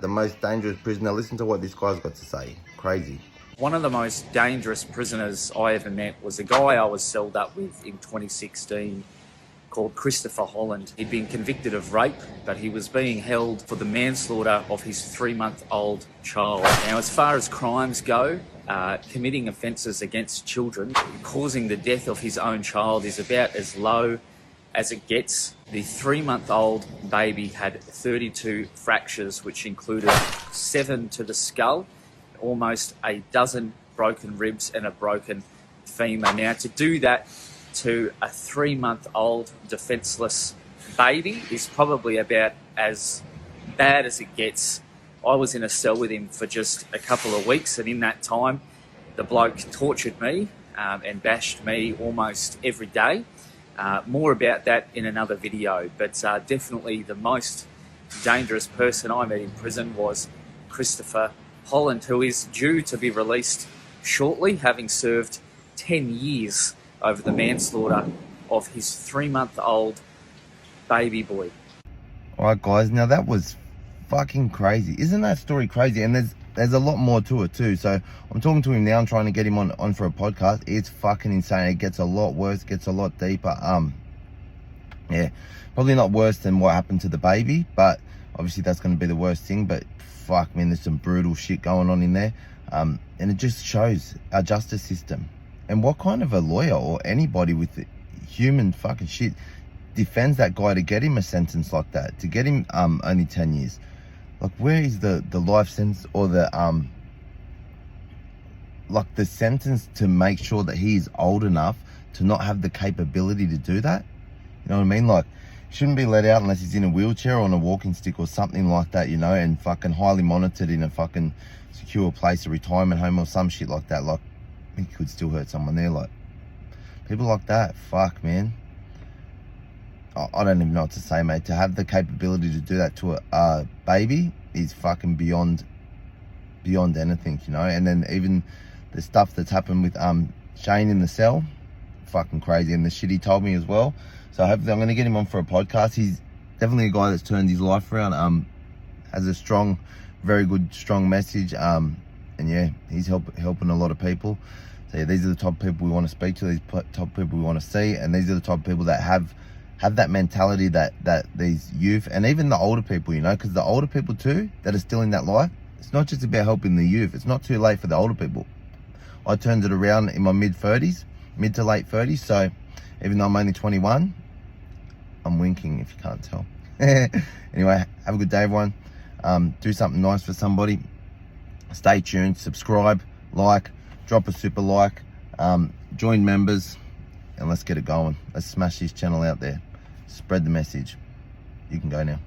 The most dangerous prisoner. Listen to what this guy's got to say. Crazy. One of the most dangerous prisoners I ever met was a guy I was celled up with in 2016 called Christopher Holland. He'd been convicted of rape, but he was being held for the manslaughter of his 3-month-old child. Now, as far as crimes go, committing offences against children, causing the death of his own child is about as low as it gets. The 3-month-old baby had 32 fractures, which included 7 to the skull, almost a dozen broken ribs and a broken femur. Now, to do that to a 3-month-old defenceless baby is probably about as bad as it gets. I was in a cell with him for just a couple of weeks, and in that time, the bloke tortured me and bashed me almost every day. More about that in another video, but definitely the most dangerous person I met in prison was Christopher Holland, who is due to be released shortly, having served 10 years over the manslaughter of his 3-month-old baby boy. Alright guys, now that was fucking crazy. Isn't that story crazy? And there's a lot more to it too. So I'm talking to him now, I'm trying to get him on for a podcast. It's fucking insane. It gets a lot worse, gets a lot deeper. Yeah, probably not worse than what happened to the baby, but obviously that's going to be the worst thing. But fuck man, there's some brutal shit going on in there. And it just shows our justice system. And what kind of a lawyer or anybody with human fucking shit defends that guy to get him a sentence like that, to get him only 10 years? Like, where is the life sentence or the like the sentence to make sure that he is old enough to not have the capability to do that? You know what I mean? Like, he shouldn't be let out unless he's in a wheelchair or on a walking stick or something like that, you know, and fucking highly monitored in a fucking secure place, a retirement home or some shit like that. Like, he could still hurt someone there. Like, people like that, fuck man, I don't even know what to say, mate. To have the capability to do that to a baby is fucking beyond anything, you know. And then even the stuff that's happened with Shane in the cell, fucking crazy, and the shit he told me as well. So hopefully I'm going to get him on for a podcast. He's definitely a guy that's turned his life around, has a strong, very good, strong message, and yeah, he's helping a lot of people. So yeah, these are the type of people we want to speak to, these type of people we want to see, and these are the type of people that have that mentality that these youth, and even the older people, you know, because the older people too, that are still in that life, it's not just about helping the youth. It's not too late for the older people. I turned it around in my mid to late 30s, so even though I'm only 21, I'm winking if you can't tell. Anyway, have a good day, everyone. Do something nice for somebody. Stay tuned, subscribe, like, drop a super like, join members, and let's get it going. Let's smash this channel out there. Spread the message. You can go now.